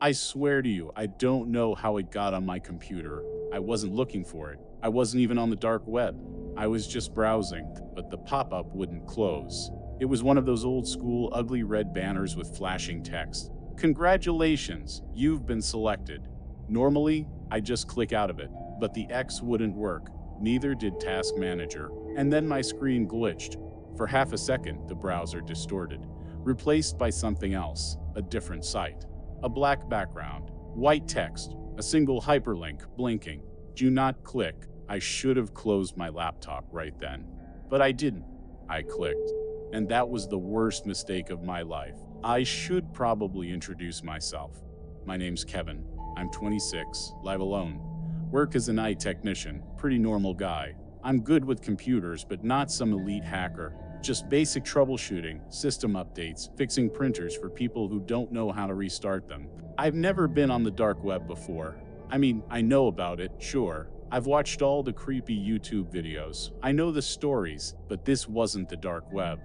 I swear to you, I don't know how it got on my computer. I wasn't looking for it. I wasn't even on the dark web. I was just browsing, but the pop-up wouldn't close. It was one of those old school, ugly red banners with flashing text. Congratulations, you've been selected. Normally, I just click out of it, but the X wouldn't work. Neither did Task Manager. And then my screen glitched. For half a second, the browser distorted, replaced by something else, a different site. A black background, white text, a single hyperlink blinking. Do not click. I should have closed my laptop right then. But I didn't. I clicked. And that was the worst mistake of my life. I should probably introduce myself. My name's Kevin. I'm 26, live alone. Work as an IT technician, pretty normal guy. I'm good with computers, but not some elite hacker. Just basic troubleshooting, system updates, fixing printers for people who don't know how to restart them. I've never been on the dark web before. I mean, I know about it, sure. I've watched all the creepy YouTube videos. I know the stories, but this wasn't the dark web.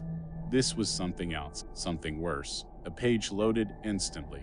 This was something else, something worse. A page loaded instantly.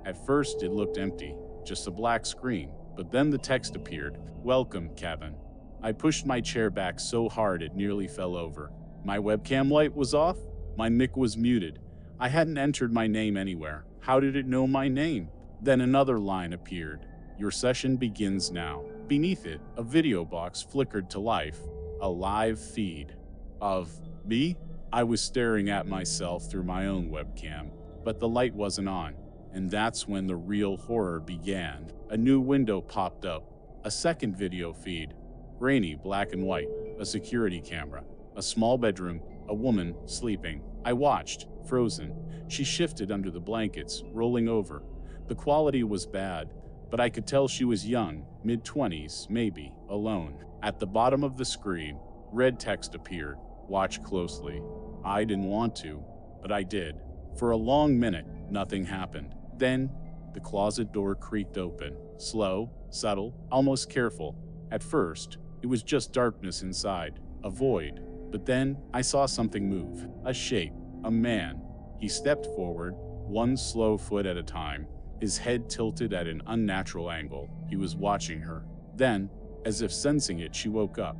At first, it looked empty, just a black screen, but then the text appeared. Welcome, Kevin. I pushed my chair back so hard it nearly fell over. My webcam light was off. My mic was muted. I hadn't entered my name anywhere. How did it know my name? Then another line appeared. Your session begins now. Beneath it, a video box flickered to life. A live feed. Of me? I was staring at myself through my own webcam, but the light wasn't on. And that's when the real horror began. A new window popped up. A second video feed. Grainy, black and white. A security camera. A small bedroom. A woman sleeping. I watched, frozen. She shifted under the blankets, rolling over. The quality was bad, but I could tell she was young, mid-20s, maybe, alone. At the bottom of the screen, red text appeared. Watch closely. I didn't want to, but I did. For a long minute, nothing happened. Then, the closet door creaked open. Slow, subtle, almost careful. At first, it was just darkness inside, a void. But then, I saw something move. A shape. A man. He stepped forward, one slow foot at a time, his head tilted at an unnatural angle. He was watching her. Then, as if sensing it, she woke up.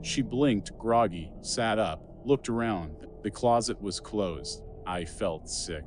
She blinked, groggy, sat up, looked around. The closet was closed. I felt sick.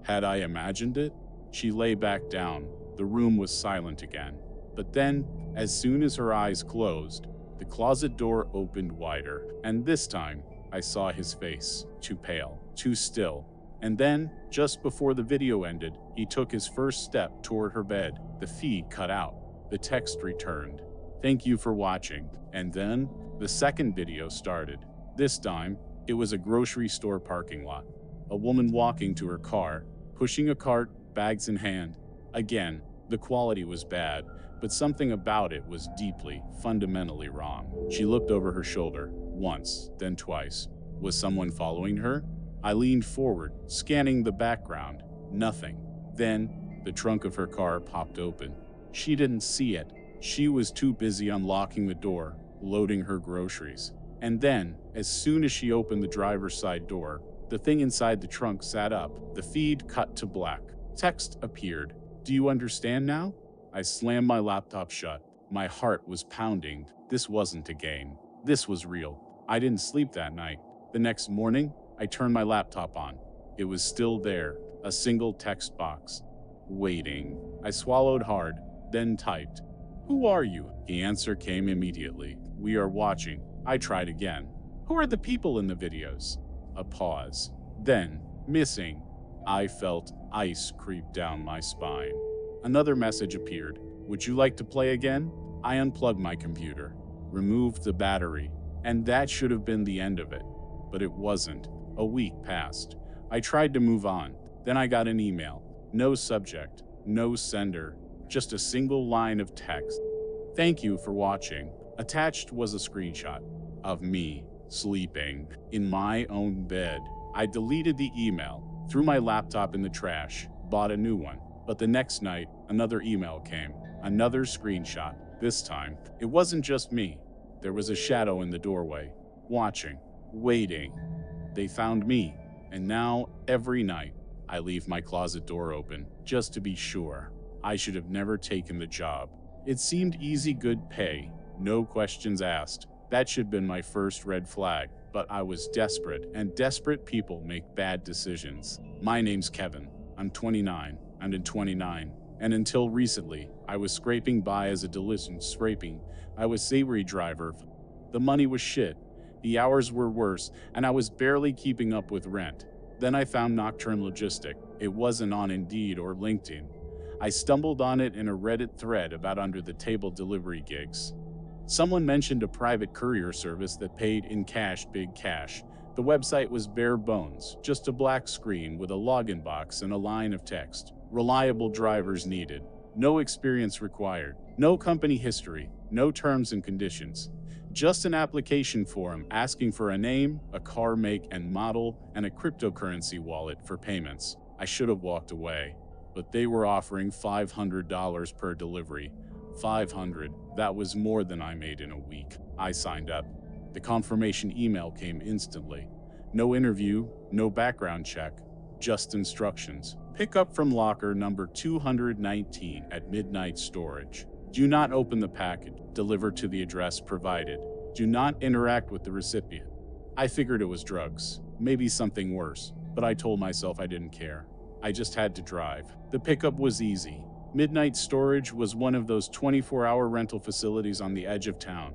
Had I imagined it? She lay back down. The room was silent again. But then, as soon as her eyes closed, the closet door opened wider, and this time, I saw his face, too pale, too still. And then, just before the video ended, he took his first step toward her bed. The feed cut out. The text returned. Thank you for watching. And then, the second video started. This time, it was a grocery store parking lot. A woman walking to her car, pushing a cart, bags in hand. Again, the quality was bad, but something about it was deeply, fundamentally wrong. She looked over her shoulder, once, then twice. Was someone following her? I leaned forward, scanning the background. Nothing. Then, the trunk of her car popped open. She didn't see it. She was too busy unlocking the door, loading her groceries. And then, as soon as she opened the driver's side door, the thing inside the trunk sat up. The feed cut to black. Text appeared. Do you understand now? I slammed my laptop shut. My heart was pounding. This wasn't a game. This was real. I didn't sleep that night. The next morning, I turned my laptop on. It was still there, a single text box. Waiting. I swallowed hard, then typed. Who are you? The answer came immediately. We are watching. I tried again. Who are the people in the videos? A pause. Then, missing. I felt ice creep down my spine. Another message appeared. Would you like to play again? I unplugged my computer, removed the battery, and that should have been the end of it. But it wasn't. A week passed. I tried to move on. Then I got an email. No subject, no sender, just a single line of text. Thank you for watching. Attached was a screenshot of me sleeping in my own bed. I deleted the email, threw my laptop in the trash, bought a new one. But the next night, another email came, another screenshot. This time, it wasn't just me. There was a shadow in the doorway, watching, waiting. They found me, and now, every night, I leave my closet door open, just to be sure. I should have never taken the job. It seemed easy, good pay, no questions asked. That should have been my first red flag, but I was desperate, and desperate people make bad decisions. My name's Kevin. I'm 29. I'm in 29. And until recently, I was scraping by as a diligent scraping. I was savory driver. The money was shit. The hours were worse, and I was barely keeping up with rent. Then I found Nocturne Logistic. It wasn't on Indeed or LinkedIn. I stumbled on it in a Reddit thread about under-the-table delivery gigs. Someone mentioned a private courier service that paid in cash, big cash. The website was bare bones, just a black screen with a login box and a line of text. Reliable drivers needed. No experience required. No company history. No terms and conditions. Just an application form asking for a name, a car make and model, and a cryptocurrency wallet for payments. I should have walked away, but they were offering $500 per delivery. $500. That was more than I made in a week. I signed up. The confirmation email came instantly. No interview, no background check, just instructions. Pick up from locker number 219 at midnight storage. Do not open the package. Deliver to the address provided. Do not interact with the recipient. I figured it was drugs, maybe something worse, but I told myself I didn't care. I just had to drive. The pickup was easy. Midnight Storage was one of those 24-hour rental facilities on the edge of town.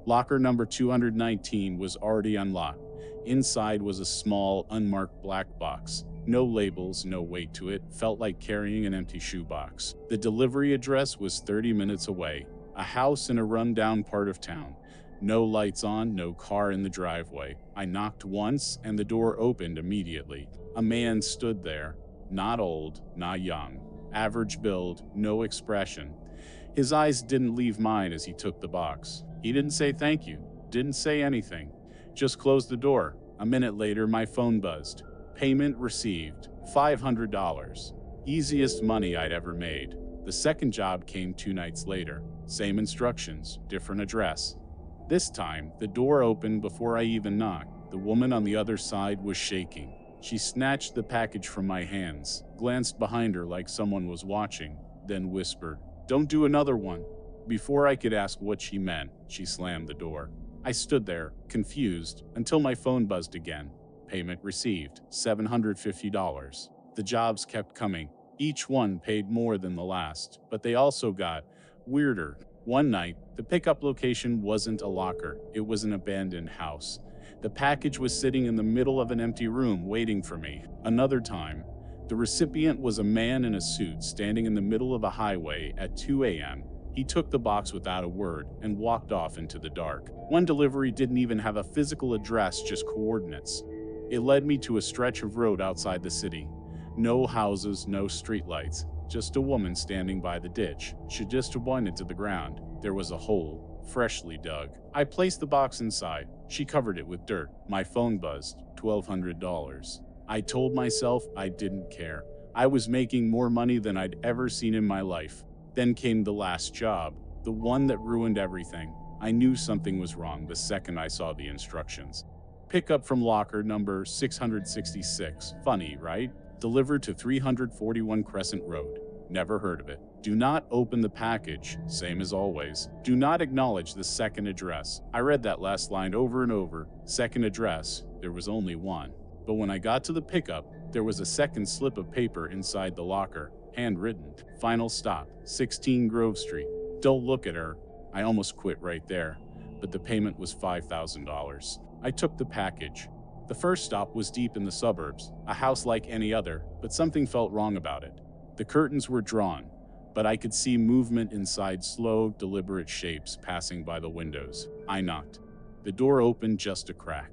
Locker number 219 was already unlocked. Inside was a small, unmarked black box. No labels, no weight to it, felt like carrying an empty shoebox. The delivery address was 30 minutes away, a house in a run-down part of town. No lights on, no car in the driveway. I knocked once, and the door opened immediately. A man stood there, not old, not young. Average build, no expression. His eyes didn't leave mine as he took the box. He didn't say thank you, didn't say anything, just closed the door. A minute later, my phone buzzed. Payment received, $500. Easiest money I'd ever made. The second job came 2 nights later. Same instructions, different address. This time, the door opened before I even knocked. The woman on the other side was shaking. She snatched the package from my hands, glanced behind her like someone was watching, then whispered, "Don't do another one." Before I could ask what she meant, she slammed the door. I stood there, confused, until my phone buzzed again. Payment received, $750. The jobs kept coming. Each one paid more than the last, but they also got weirder. One night, the pickup location wasn't a locker, it was an abandoned house. The package was sitting in the middle of an empty room waiting for me. Another time, the recipient was a man in a suit standing in the middle of a highway at 2 a.m. He took the box without a word and walked off into the dark. One delivery didn't even have a physical address, just coordinates. It led me to a stretch of road outside the city. No houses, no streetlights, just a woman standing by the ditch. She just pointed to the ground. There was a hole, freshly dug. I placed the box inside. She covered it with dirt. My phone buzzed, $1,200. I told myself I didn't care. I was making more money than I'd ever seen in my life. Then came the last job, the one that ruined everything. I knew something was wrong the second I saw the instructions. Pick up from locker number 666. Funny, right? Delivered to 341 Crescent Road. Never heard of it. Do not open the package, same as always. Do not acknowledge the second address. I read that last line over and over. Second address, there was only one. But when I got to the pickup, there was a second slip of paper inside the locker, handwritten. Final stop, 16 Grove Street. Don't look at her. I almost quit right there, but the payment was $5,000. I took the package. The first stop was deep in the suburbs, a house like any other, but something felt wrong about it. The curtains were drawn, but I could see movement inside, slow, deliberate shapes passing by the windows. I knocked. The door opened just a crack.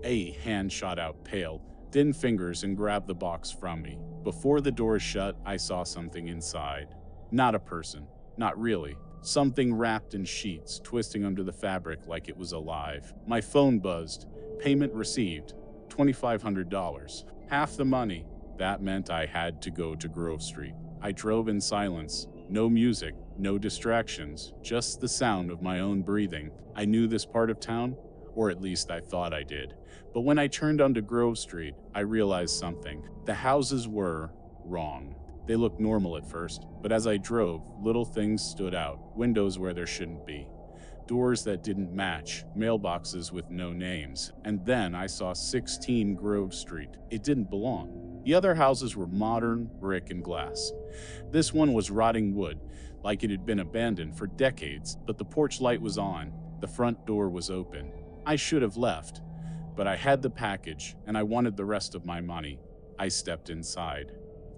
A hand shot out, pale, thin fingers, and grabbed the box from me. Before the door shut, I saw something inside. Not a person. Not really. Something wrapped in sheets, twisting under the fabric like it was alive. My phone buzzed. Payment received. $2,500. Half the money. That meant I had to go to Grove Street. I drove in silence. No music, no distractions, just the sound of my own breathing. I knew this part of town, or at least I thought I did. But when I turned onto Grove Street, I realized something. The houses were wrong. They looked normal at first, but as I drove, little things stood out. Windows where there shouldn't be, doors that didn't match, mailboxes with no names. And then I saw 16 Grove Street. It didn't belong. The other houses were modern, brick and glass. This one was rotting wood, like it had been abandoned for decades, but the porch light was on. The front door was open. I should have left, but I had the package and I wanted the rest of my money. I stepped inside.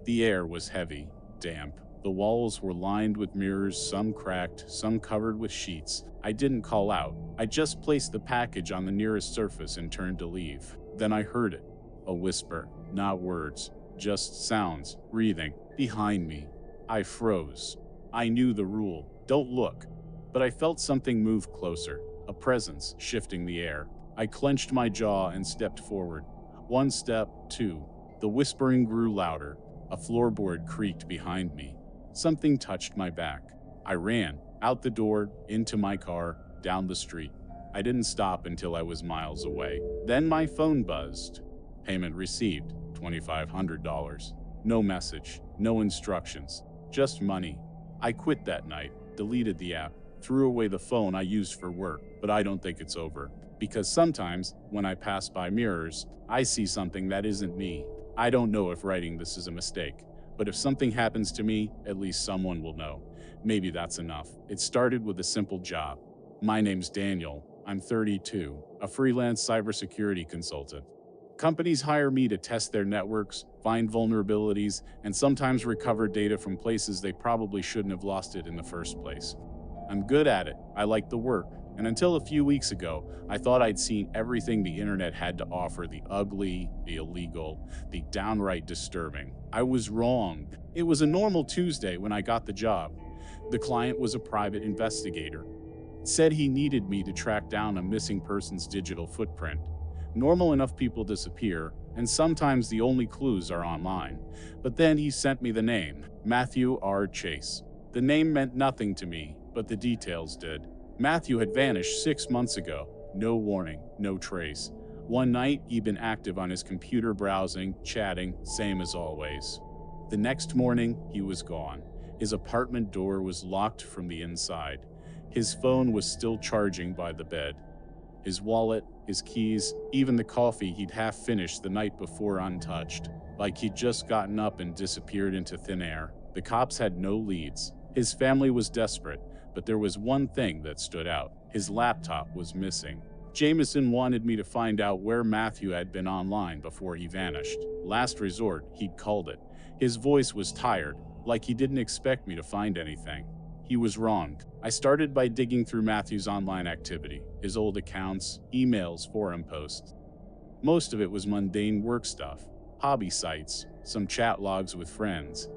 The air was heavy, damp. The walls were lined with mirrors, some cracked, some covered with sheets. I didn't call out. I just placed the package on the nearest surface and turned to leave. Then I heard it. A whisper, not words, just sounds, breathing, behind me. I froze. I knew the rule, don't look. But I felt something move closer, a presence shifting the air. I clenched my jaw and stepped forward. One step, two. The whispering grew louder. A floorboard creaked behind me. Something touched my back. I ran, out the door, into my car, down the street. I didn't stop until I was miles away. Then my phone buzzed. Payment received, $2,500. No message, no instructions, just money. I quit that night, deleted the app, threw away the phone I used for work, but I don't think it's over. Because sometimes, when I pass by mirrors, I see something that isn't me. I don't know if writing this is a mistake, but if something happens to me, at least someone will know. Maybe that's enough. It started with a simple job. My name's Daniel. I'm 32, a freelance cybersecurity consultant. Companies hire me to test their networks, find vulnerabilities, and sometimes recover data from places they probably shouldn't have lost it in the first place. I'm good at it. I like the work. And until a few weeks ago, I thought I'd seen everything the internet had to offer, the ugly, the illegal, the downright disturbing. I was wrong. It was a normal Tuesday when I got the job. The client was a private investigator. Said he needed me to track down a missing person's digital footprint. Normal enough people disappear, and sometimes the only clues are online. But then he sent me the name, Matthew R. Chase. The name meant nothing to me, but the details did. Matthew had vanished 6 months ago. No warning, no trace. One night, he'd been active on his computer browsing, chatting, same as always. The next morning, he was gone. His apartment door was locked from the inside. His phone was still charging by the bed. His wallet, his keys, even the coffee he'd half finished the night before untouched. Like he'd just gotten up and disappeared into thin air. The cops had no leads. His family was desperate, but there was one thing that stood out. His laptop was missing. Jameson wanted me to find out where Matthew had been online before he vanished. Last resort, he'd called it. His voice was tired, like he didn't expect me to find anything. He was wrong. I started by digging through Matthew's online activity, his old accounts, emails, forum posts. Most of it was mundane work stuff, hobby sites, some chat logs with friends.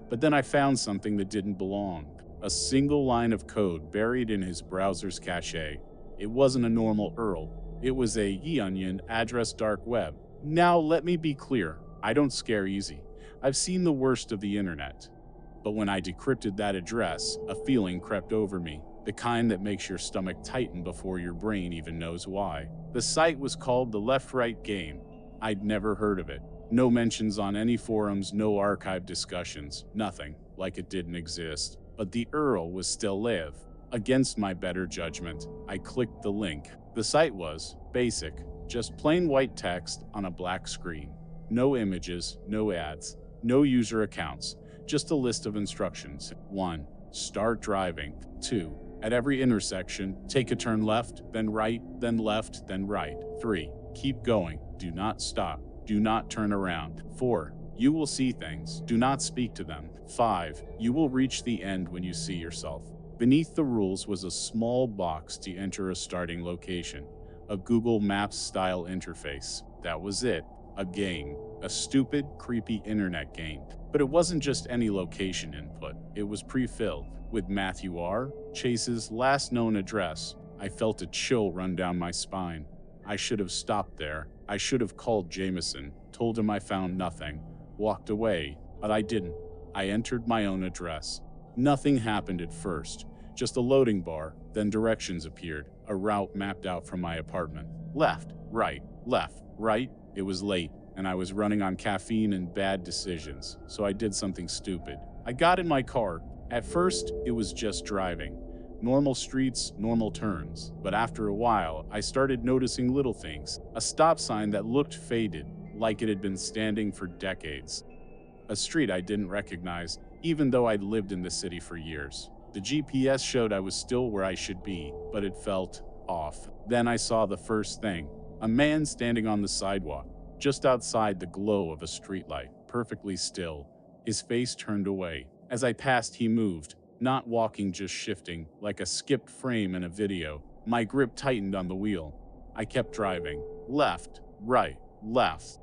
But then I found something that didn't belong. A single line of code buried in his browser's cache. It wasn't a normal URL. It was a onion address dark web. Now let me be clear, I don't scare easy. I've seen the worst of the internet. But when I decrypted that address, a feeling crept over me, the kind that makes your stomach tighten before your brain even knows why. The site was called The Left-Right Game. I'd never heard of it. No mentions on any forums, no archive discussions, nothing, like it didn't exist. But the URL was still live. Against my better judgment, I clicked the link. The site was basic, just plain white text on a black screen. No images, no ads, no user accounts, just a list of instructions. 1. Start driving. 2. At every intersection, take a turn left, then right, then left, then right. 3. Keep going. Do not stop. Do not turn around. 4. You will see things. Do not speak to them. 5. You will reach the end when you see yourself. Beneath the rules was a small box to enter a starting location, a Google Maps-style interface. That was it. A game. A stupid, creepy internet game. But it wasn't just any location input. It was pre-filled with Matthew R. Chase's last known address. I felt a chill run down my spine. I should have stopped there. I should have called Jameson, told him I found nothing, walked away, but I didn't. I entered my own address. Nothing happened at first, just a loading bar, then directions appeared, a route mapped out from my apartment. Left, right, left, right. It was late, and I was running on caffeine and bad decisions, so I did something stupid. I got in my car. At first, it was just driving. Normal streets, normal turns. But after a while, I started noticing little things. A stop sign that looked faded, like it had been standing for decades. A street I didn't recognize, even though I'd lived in the city for years. The GPS showed I was still where I should be, but it felt off. Then I saw the first thing. A man standing on the sidewalk, just outside the glow of a streetlight, perfectly still, his face turned away. As I passed, he moved, not walking, just shifting, like a skipped frame in a video. My grip tightened on the wheel. I kept driving. Left, right, left.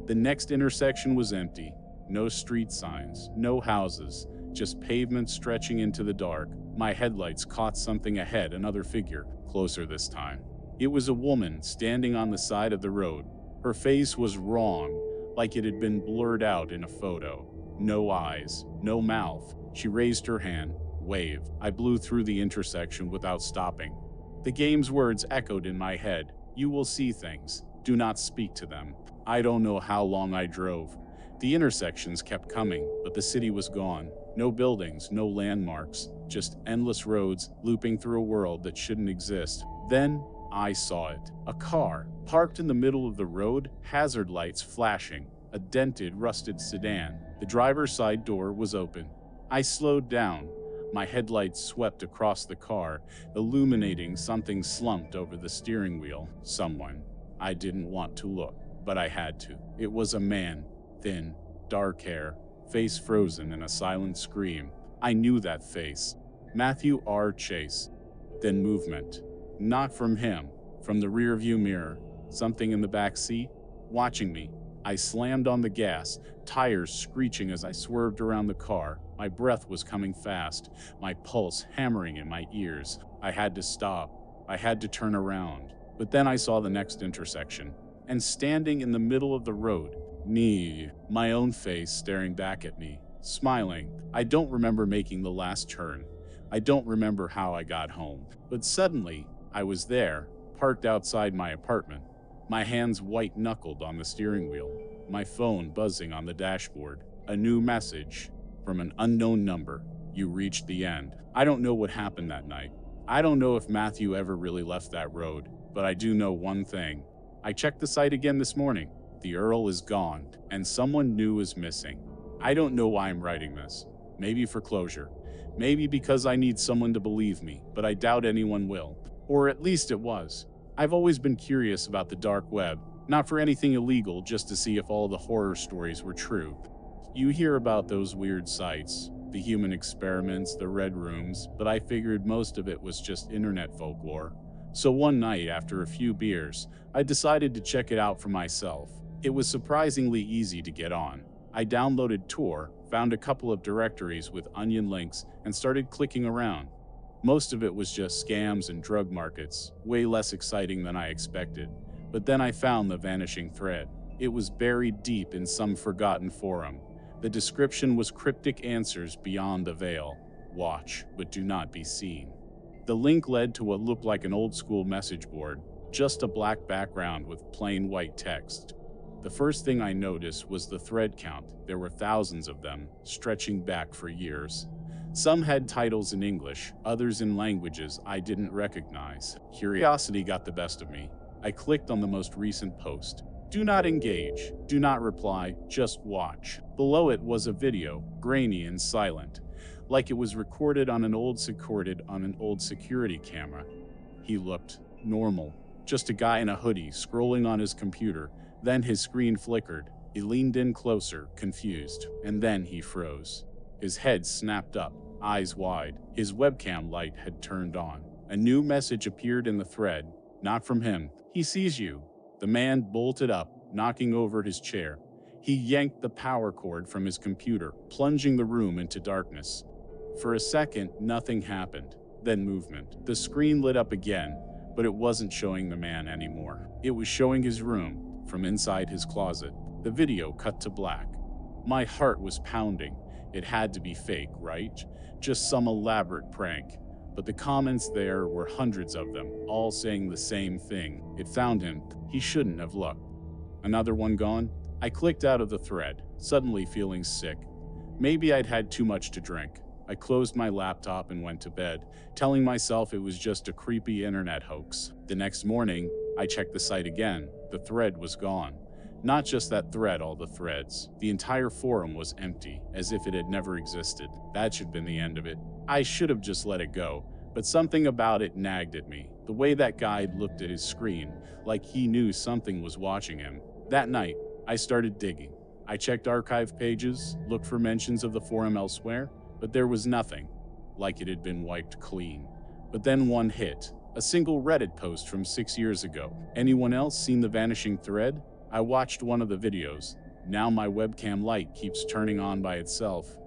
The next intersection was empty. No street signs, no houses, just pavement stretching into the dark. My headlights caught something ahead, another figure, closer this time. It was a woman standing on the side of the road. Her face was wrong, like it had been blurred out in a photo. No eyes, no mouth. She raised her hand, waved. I blew through the intersection without stopping. The game's words echoed in my head. You will see things. Do not speak to them. I don't know how long I drove. The intersections kept coming, but the city was gone. No buildings, no landmarks, just endless roads looping through a world that shouldn't exist. Then I saw it. A car, parked in the middle of the road, hazard lights flashing. A dented, rusted sedan. The driver's side door was open. I slowed down. My headlights swept across the car, illuminating something slumped over the steering wheel. Someone. I didn't want to look, but I had to. It was a man. Thin, dark hair, face frozen in a silent scream. I knew that face. Matthew R. Chase. Then movement. Not from him, from the rearview mirror. Something in the back seat, watching me. I slammed on the gas, tires screeching as I swerved around the car. My breath was coming fast, my pulse hammering in my ears. I had to stop. I had to turn around. But then I saw the next intersection, and standing in the middle of the road, me, my own face staring back at me, smiling. I don't remember making the last turn. I don't remember how I got home. But suddenly, I was there, parked outside my apartment, my hands white-knuckled on the steering wheel, my phone buzzing on the dashboard. A new message from an unknown number. You reached the end. I don't know what happened that night. I don't know if Matthew ever really left that road, but I do know one thing. I checked the site again this morning. The Earl is gone, and someone new is missing. I don't know why I'm writing this. Maybe for closure. Maybe because I need someone to believe me, but I doubt anyone will. Or at least it was. I've always been curious about the dark web, not for anything illegal, just to see if all the horror stories were true. You hear about those weird sites, the human experiments, the red rooms, but I figured most of it was just internet folklore. So one night, after a few beers, I decided to check it out for myself. It was surprisingly easy to get on. I downloaded Tor, found a couple of directories with onion links, and started clicking around. Most of it was just scams and drug markets, way less exciting than I expected. But then I found the vanishing thread. It was buried deep in some forgotten forum. The description was cryptic answers beyond the veil. Watch, but do not be seen. The link led to what looked like an old-school message board, just a black background with plain white text. The first thing I noticed was the thread count. There were thousands of them, stretching back for years. Some had titles in English, others in languages I didn't recognize. Curiosity got the best of me. I clicked on the most recent post. Do not engage, do not reply, just watch. Below it was a video, grainy and silent, like it was recorded on an old security camera. He looked normal, just a guy in a hoodie scrolling on his computer. Then his screen flickered. He leaned in closer, confused, and then he froze. His head snapped up, eyes wide. His webcam light had turned on. A new message appeared in the thread. Not from him. He sees you. The man bolted up, knocking over his chair. He yanked the power cord from his computer, plunging the room into darkness. For a second, nothing happened. Then movement. The screen lit up again, but it wasn't showing the man anymore. It was showing his room, from inside his closet. The video cut to black. My heart was pounding. It had to be fake, right? Just some elaborate prank. But the comments there were hundreds of them, all saying the same thing. It found him. He shouldn't have looked. Another one gone? I clicked out of the thread, suddenly feeling sick. Maybe I'd had too much to drink. I closed my laptop and went to bed, telling myself it was just a creepy internet hoax. The next morning, I checked the site again. The thread was gone. Not just that thread, all the threads. The entire forum was empty, as if it had never existed. That should have been the end of it. I should have just let it go, but something about it nagged at me. The way that guy looked at his screen, like he knew something was watching him. That night, I started digging. I checked archive pages, looked for mentions of the forum elsewhere, but there was nothing, like it had been wiped clean. But then one hit, a single Reddit post from 6 years ago. Anyone else seen the vanishing thread? I watched one of the videos. Now my webcam light keeps turning on by itself.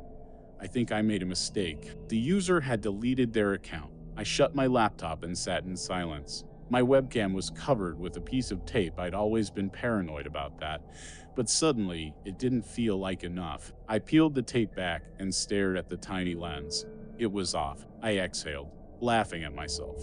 I think I made a mistake. The user had deleted their account. I shut my laptop and sat in silence. My webcam was covered with a piece of tape. I'd always been paranoid about that. But suddenly, it didn't feel like enough. I peeled the tape back and stared at the tiny lens. It was off. I exhaled, laughing at myself.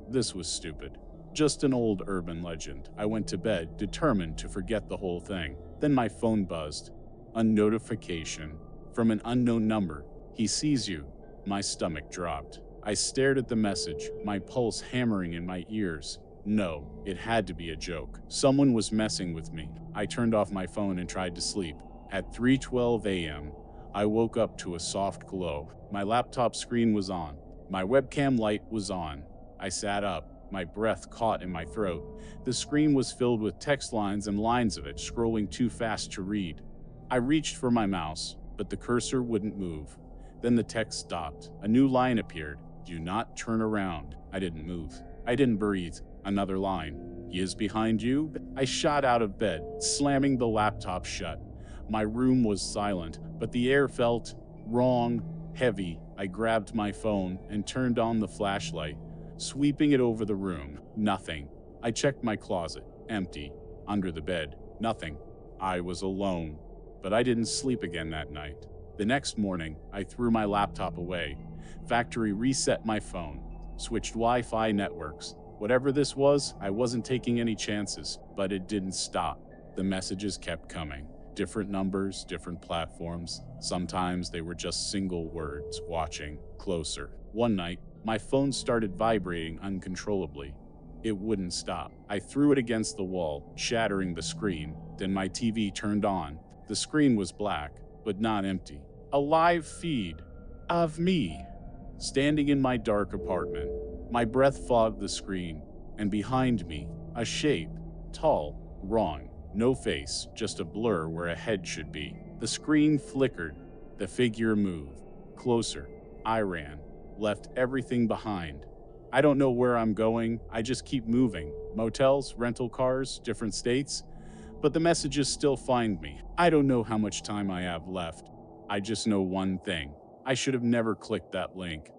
This was stupid. Just an old urban legend. I went to bed, determined to forget the whole thing. Then my phone buzzed. A notification from an unknown number. He sees you. My stomach dropped. I stared at the message, my pulse hammering in my ears. No, it had to be a joke. Someone was messing with me. I turned off my phone and tried to sleep. At 3:12 a.m., I woke up to a soft glow. My laptop screen was on. My webcam light was on. I sat up, my breath caught in my throat. The screen was filled with text lines and lines of it scrolling too fast to read. I reached for my mouse, but the cursor wouldn't move. Then the text stopped. A new line appeared. Do not turn around. I didn't move. I didn't breathe. Another line. He is behind you. I shot out of bed, slamming the laptop shut. My room was silent, but the air felt wrong, heavy. I grabbed my phone and turned on the flashlight, sweeping it over the room. Nothing. I checked my closet. Empty. Under the bed. Nothing. I was alone. But I didn't sleep again that night. The next morning, I threw my laptop away. Factory reset my phone. Switched Wi-Fi networks. Whatever this was, I wasn't taking any chances, but it didn't stop. The messages kept coming. Different numbers, different platforms. Sometimes they were just single words, watching, closer. One night, my phone started vibrating uncontrollably. It wouldn't stop. I threw it against the wall, shattering the screen. Then my TV turned on. The screen was black, but not empty. A live feed of me, standing in my dark apartment. My breath fogged the screen, and behind me, a shape, tall, wrong. No face, just a blur where a head should be. The screen flickered. The figure moved. Closer. I ran. Left everything behind. I don't know where I'm going. I just keep moving. Motels, rental cars, different states. But the messages still find me. I don't know how much time I have left. I just know one thing. I should have never clicked that link.